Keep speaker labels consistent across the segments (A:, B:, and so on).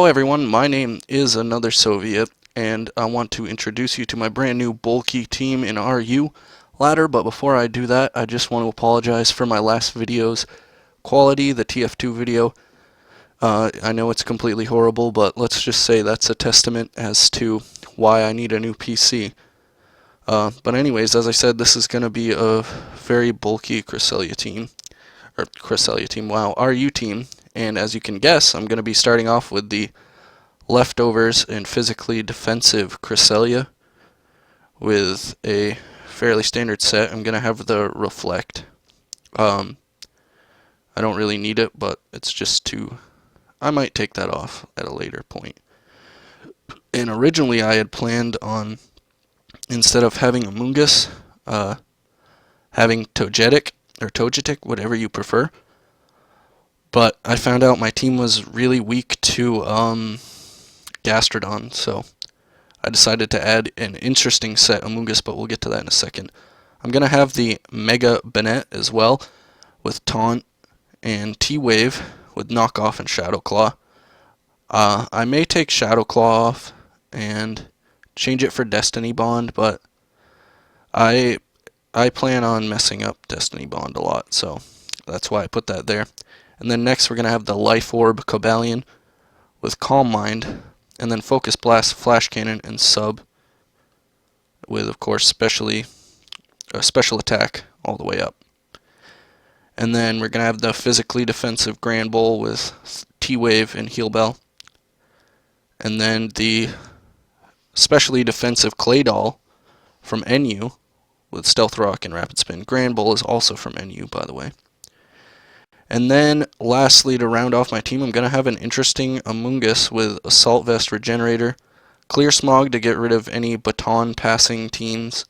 A: Hello everyone, my name is Another Soviet, and I want to introduce you to my brand new bulky team in RU ladder, but before I do that, I just want to apologize for my last video's quality, the TF2 video. I know it's completely horrible, but let's just say that's a testament as to why I need a new PC. But anyways, as I said, this is going to be a very bulky Cresselia team. Wow, RU team. And as you can guess, I'm going to be starting off with the leftovers and physically defensive Cresselia with a fairly standard set. I'm going to have the Reflect. I don't really need it, but it's just to... I might take that off at a later point. And originally I had planned on, instead of having Amoongus, having Togetic, or Togetic, whatever you prefer. But I found out my team was really weak to Gastrodon, so I decided to add an interesting set Amoongus, but we'll get to that in a second. I'm going to have the Mega Banette as well, with Taunt and T-Wave with Knockoff and Shadow Claw. I may take Shadow Claw off and change it for Destiny Bond, but I plan on messing up Destiny Bond a lot, so that's why I put that there. And then next we're going to have the Life Orb Cobalion with Calm Mind, and then Focus Blast, Flash Cannon, and Sub with, of course, special attack all the way up. And then we're going to have the physically defensive Grand Bull with T-Wave and Heal Bell. And then the specially defensive Claydol from NU with Stealth Rock and Rapid Spin. Grand Bull is also from NU, by the way. And then, lastly, to round off my team, I'm going to have an interesting Amoongus with Assault Vest Regenerator, Clear Smog to get rid of any baton passing teams,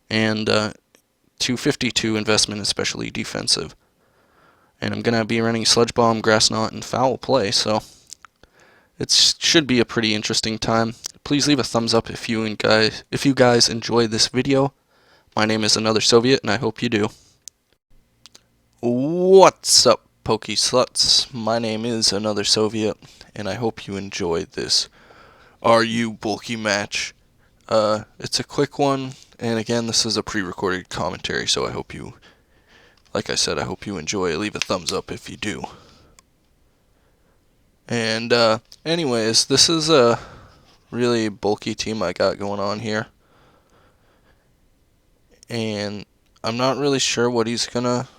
A: and 252 investment, especially defensive. And I'm going to be running Sludge Bomb, Grass Knot, and Foul Play, so it should be a pretty interesting time. Please leave a thumbs up if you guys enjoy this video. My name is Another Soviet, and I hope you do. What's up, Pokey Sluts? My name is Another Soviet, and I hope you enjoyed this RU bulky match. It's a quick one, and again, this is a pre-recorded commentary, so I hope you, like I said, I hope you enjoy. Leave a thumbs up if you do. And, anyways, this is a really bulky team I got going on here. And I'm not really sure what he's gonna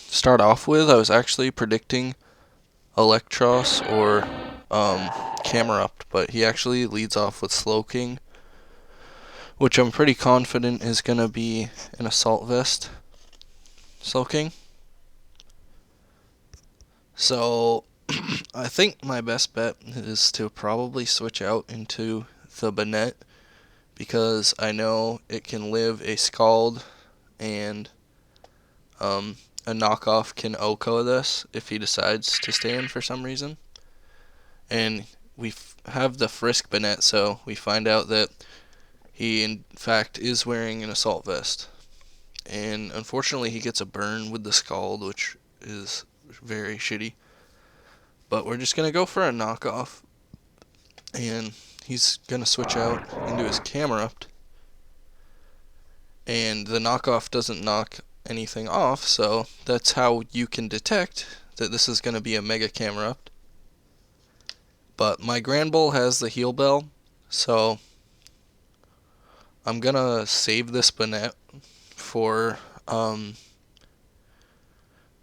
A: start off with. I was actually predicting Electros or Camerupt, but he actually leads off with Slowking, which I'm pretty confident is going to be an Assault Vest Slowking. So I think my best bet is to probably switch out into the Banette, because I know it can live a Scald, and a knockoff can OHKO this if he decides to stay in for some reason. And we have the Frisk Banette, so we find out that he in fact is wearing an Assault Vest. And unfortunately he gets a burn with the Scald, which is very shitty. But we're just going to go for a knockoff. And he's going to switch out into his Camerupt. And the knockoff doesn't knock anything off, so that's how you can detect that this is going to be a Mega Camerupt. But my Grand Bull has the Heal Bell, so I'm going to save this Banette for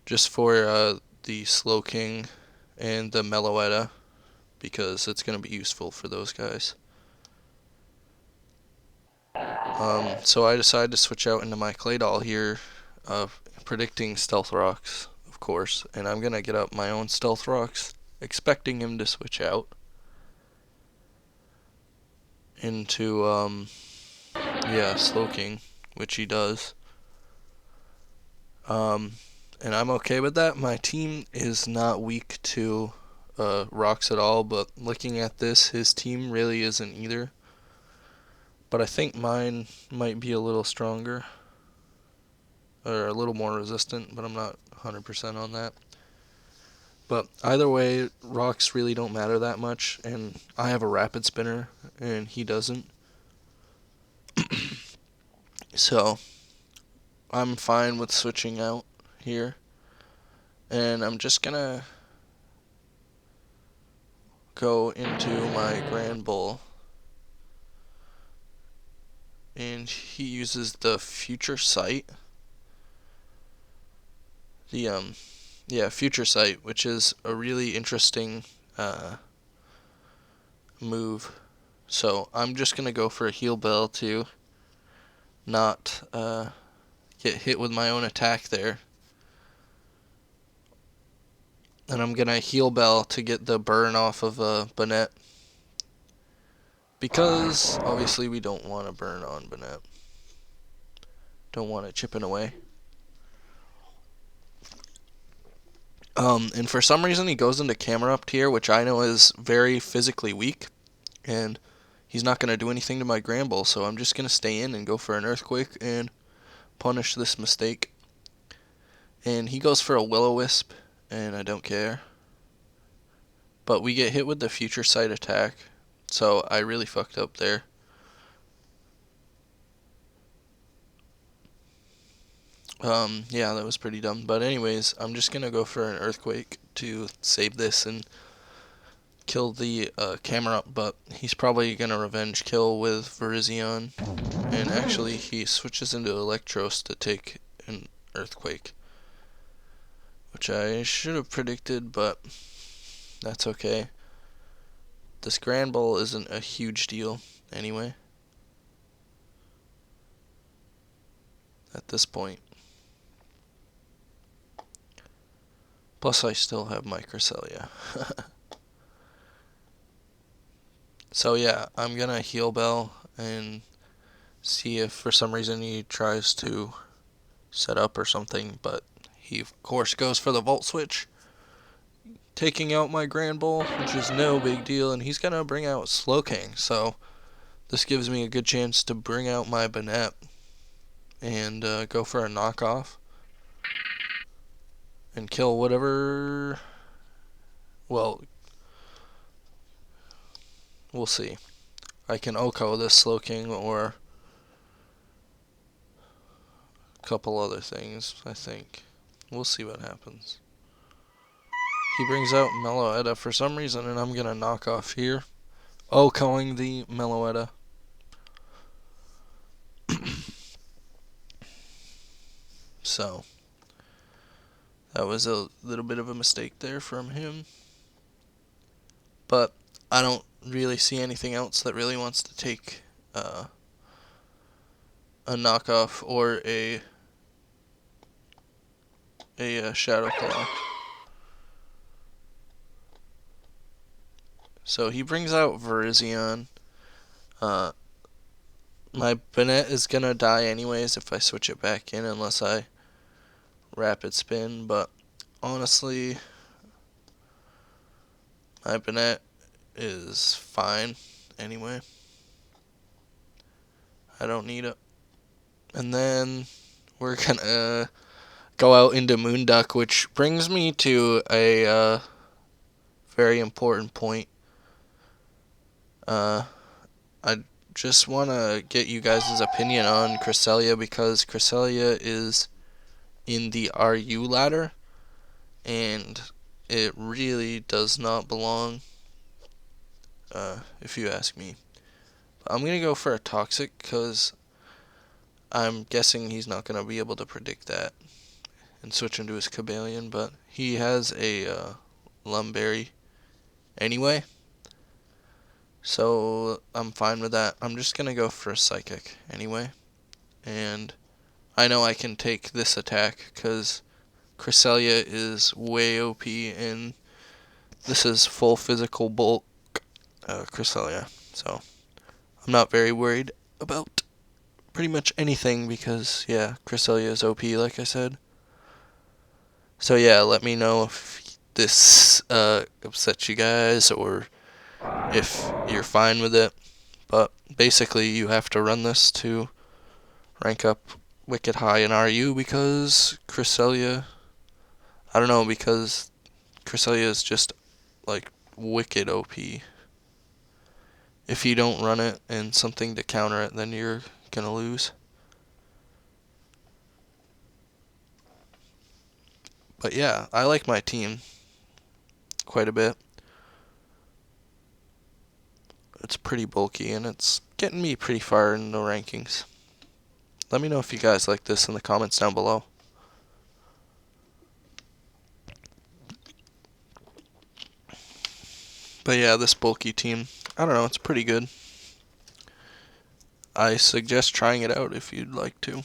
A: just for the Slowking and the Meloetta, because it's going to be useful for those guys. So I decided to switch out into my Claydol here, predicting Stealth Rocks, of course, and I'm going to get up my own Stealth Rocks, expecting him to switch out into, Slowking, which he does. And I'm okay with that. My team is not weak to rocks at all, but looking at this, his team really isn't either. But I think mine might be a little stronger, or a little more resistant, but I'm not 100% on that. But either way, rocks really don't matter that much, and I have a rapid spinner, and he doesn't. So, I'm fine with switching out here. And I'm just gonna go into my Grand Bull. And he uses the Future Sight. Future Sight, which is a really interesting move. So I'm just gonna go for a heal bell to not get hit with my own attack there. And I'm gonna heal bell to get the burn off of Bonnet. Because obviously we don't want to burn on Bonnet. Don't want it chipping away. And for some reason he goes into camera up tier, which I know is very physically weak, and he's not going to do anything to my Gramble, so I'm just going to stay in and go for an Earthquake and punish this mistake. And he goes for a Will-O-Wisp, and I don't care. But we get hit with the Future Sight attack, so I really fucked up there. Yeah, that was pretty dumb. But anyways, I'm just going to go for an Earthquake to save this and kill the camera up, but he's probably going to revenge kill with Virizion. And actually, he switches into Electros to take an Earthquake, which I should have predicted, but that's okay. This Grand Bull isn't a huge deal anyway at this point. Plus, I still have my Cresselia. So yeah, I'm gonna heal Bell and see if for some reason he tries to set up or something, but he of course goes for the Volt Switch, taking out my Grand Bull, which is no big deal, and he's gonna bring out Slowking, so this gives me a good chance to bring out my Bonnet and go for a knockoff and kill whatever. Well, we'll see. I can Oko this Slowking or a couple other things, I think. We'll see what happens. He brings out Meloetta for some reason, and I'm gonna knock off here. Okoing the Meloetta. So, that was a little bit of a mistake there from him. But I don't really see anything else that really wants to take a knockoff or a Shadow Claw. So he brings out Virizion. My Bonnet is gonna die anyways if I switch it back in unless I rapid spin, but honestly, my Bonnet is fine anyway. I don't need it. And then we're gonna go out into Moonduck, which brings me to a very important point. I just want to get you guys' opinion on Cresselia, because Cresselia is in the RU ladder, and it really does not belong, if you ask me. But I'm going to go for a Toxic, because I'm guessing he's not going to be able to predict that and switch into his Cobalion, but he has a Lumberry anyway, so I'm fine with that. I'm just going to go for a Psychic anyway, and I know I can take this attack because Cresselia is way OP, and this is full physical bulk Cresselia, so I'm not very worried about pretty much anything because, yeah, Cresselia is OP, like I said. So yeah, let me know if this upsets you guys or if you're fine with it. But basically, you have to run this to rank up wicked high in RU because Cresselia, I don't know, because Cresselia is just like wicked OP. If you don't run it and something to counter it, then you're gonna lose. But yeah, I like my team quite a bit. It's pretty bulky and it's getting me pretty far in the rankings. Let me know if you guys like this in the comments down below. But yeah, this bulky team, I don't know, it's pretty good. I suggest trying it out if you'd like to.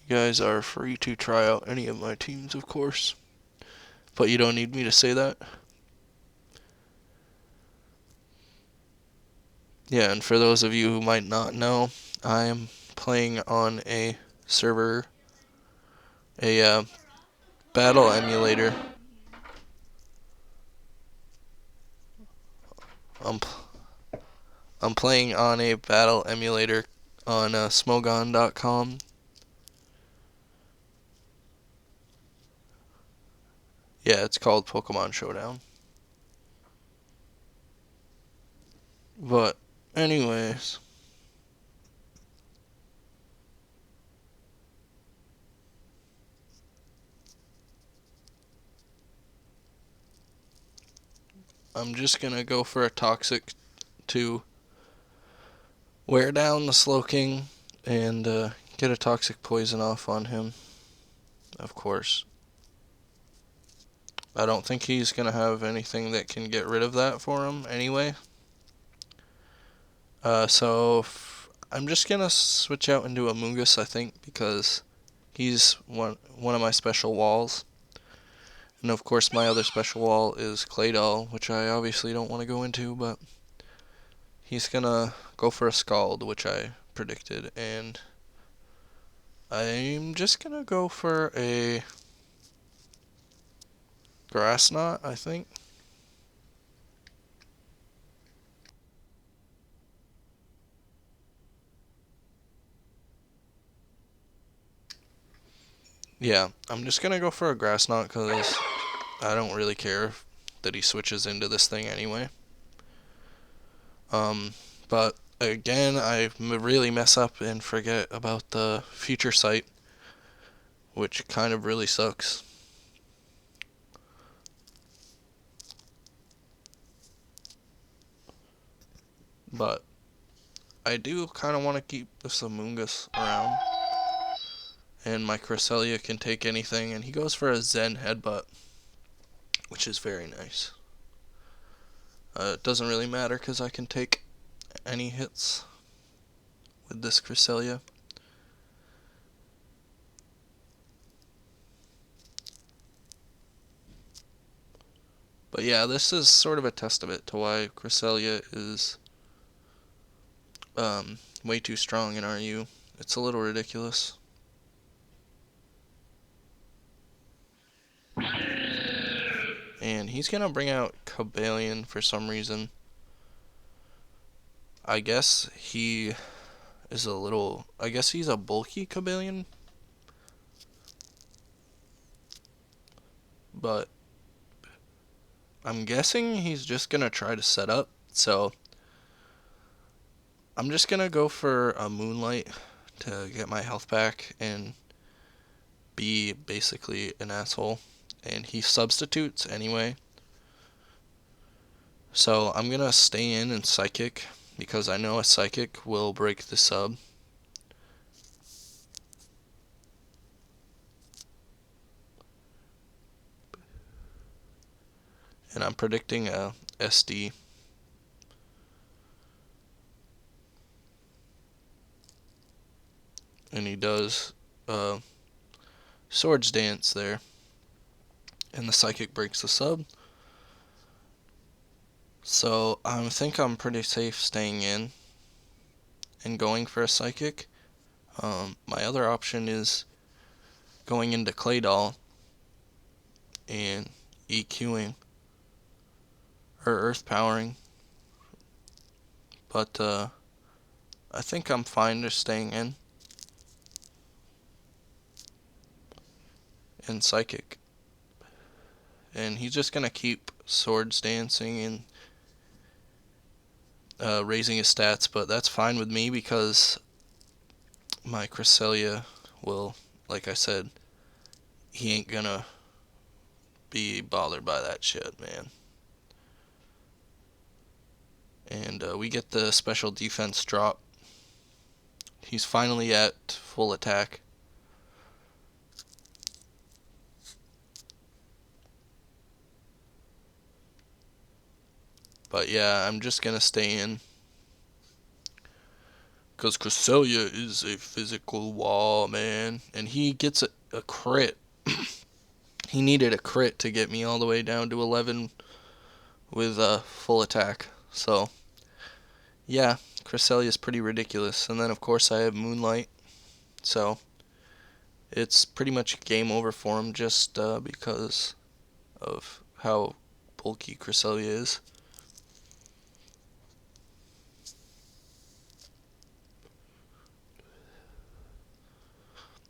A: You guys are free to try out any of my teams, of course. But you don't need me to say that. Yeah, and for those of you who might not know, I am playing on a server, a battle emulator. I'm, I'm playing on a battle emulator on smogon.com. Yeah, it's called Pokemon Showdown. But, anyways. I'm just gonna go for a Toxic to wear down the Slowking and get a Toxic Poison off on him, of course. I don't think he's gonna have anything that can get rid of that for him anyway. So I'm just gonna switch out into Amoonguss, I think, because he's one of my special walls. And of course my other special wall is Claydol, which I obviously don't want to go into, but he's gonna go for a Scald, which I predicted, and I'm just gonna go for a Grass Knot, I think. Yeah, I'm just gonna go for a Grass Knot because I don't really care that he switches into this thing anyway. But again, I really mess up and forget about the future sight, which kind of really sucks. But I do kind of want to keep this Amoonguss around. And my Cresselia can take anything, and he goes for a Zen Headbutt, which is very nice. It doesn't really matter because I can take any hits with this Cresselia. But yeah, this is sort of a testament to why Cresselia is way too strong in RU. It's a little ridiculous. And he's gonna bring out Cobalion for some reason. I guess he is a little... I guess he's a bulky Cobalion. But I'm guessing he's just gonna try to set up. So I'm just gonna go for a Moonlight to get my health back and be basically an asshole. And he substitutes anyway. So I'm gonna stay in and Psychic because I know a Psychic will break the sub. And I'm predicting a SD. And he does Swords Dance there. And the Psychic breaks the sub. So I think I'm pretty safe staying in and going for a Psychic. My other option is going into Claydol and EQing or Earth Powering. But I think I'm fine just staying in and Psychic. and he's just gonna keep swords dancing and raising his stats, but that's fine with me because my Cresselia will, like I said, he ain't gonna be bothered by that shit, man. And we get the special defense drop. He's finally at full attack. But yeah, I'm just gonna stay in. Because Cresselia is a physical wall, man. And he gets a crit. He needed a crit to get me all the way down to 11 with full attack. So, yeah, Cresselia is pretty ridiculous. And then, of course, I have Moonlight. So, it's pretty much game over for him just because of how bulky Cresselia is.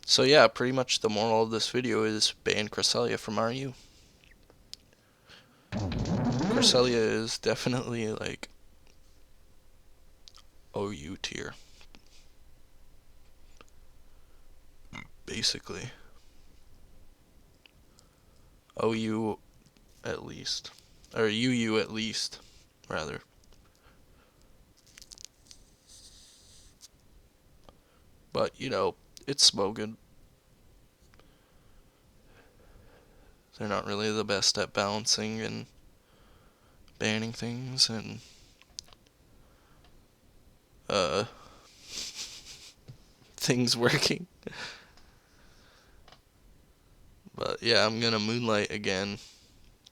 A: So yeah, pretty much the moral of this video is ban Cresselia from RU. Cresselia is definitely like OU tier, basically. OU at least, or UU at least, rather. But you know, it's Smogan. They're not really the best at balancing and banning things and things working. But yeah, I'm gonna Moonlight again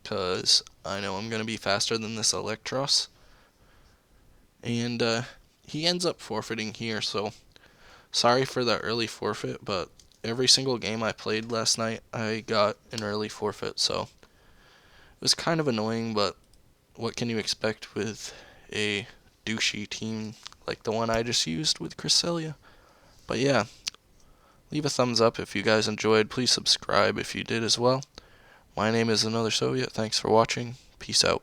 A: because I know I'm gonna be faster than this Electros. And he ends up forfeiting here, so sorry for the early forfeit, but every single game I played last night, I got an early forfeit, so it was kind of annoying, but what can you expect with a douchey team like the one I just used with Cresselia? But yeah, leave a thumbs up if you guys enjoyed. Please subscribe if you did as well. My name is Another Soviet. Thanks for watching. Peace out.